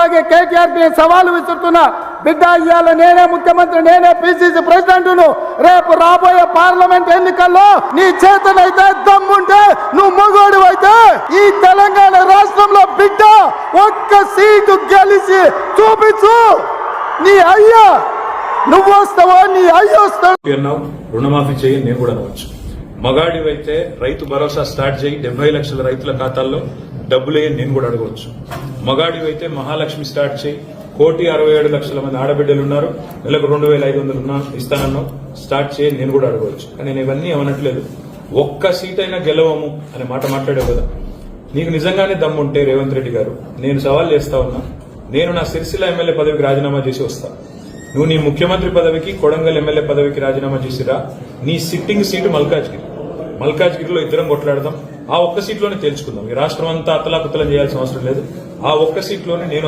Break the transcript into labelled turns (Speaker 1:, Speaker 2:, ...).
Speaker 1: అలాగే కేటీఆర్ నేను సవాలు విసురుతున్నా, బిడ్డ ఇవాళ నేనే ముఖ్యమంత్రి, నేనే పిసిసి ప్రెసిడెంట్ను. రేపు రాబోయే పార్లమెంట్ ఎన్నికల్లో నీ చేతనైతే దమ్ముంటే, నువ్వు మగోడు అయితే ఈ తెలంగాణ రాష్ట్రంలో బిడ్డ ఒక్క సీటు గెలిచి చూపించు. నీ అయ్యా నువ్వు వస్తావో నీ అయ్యా వస్తావు.
Speaker 2: రుణమాఫీ చేయి నేను కూడా అనవచ్చు. మగాడివైతే రైతు భరోసా స్టార్ట్ చేయి, 70 లక్షల రైతుల ఖాతాల్లో డబ్బులేయని నేను కూడా అడగవచ్చు. మగాడివైతే మహాలక్ష్మి స్టార్ట్ చేయి, 1,67,00,000 మంది ఆడబిడ్డలు ఉన్నారు, నెలకు 2,500 ఇస్తానన్నావు, స్టార్ట్ చేయి నేను కూడా అడగవచ్చు. కానీ నేను ఇవన్నీ ఏమనట్లేదు. ఒక్క సీట్ అయినా గెలవము అనే మాట మాట్లాడావు కదా. నీకు నిజంగానే దమ్ముంటే రేవంత్ రెడ్డి గారు, నేను సవాల్ చేస్తా ఉన్నా, నేను నా సిరిసిల్ల ఎమ్మెల్యే పదవికి రాజీనామా చేసి వస్తా. నువ్వు నీ ముఖ్యమంత్రి పదవికి, కొడంగల్ ఎమ్మెల్యే పదవికి రాజీనామా చేసిరా. నీ సిట్టింగ్ సీటు మల్కాజ్గిరిలో ఇద్దరం కొట్లాడదాం. ఆ ఒక్క సీట్లోనే తేల్చుకుందాం. ఈ రాష్ట్రం అంతా అతలాకుతలం చేయాల్సిన అవసరం లేదు. ఆ ఒక్క సీట్లోనే నేను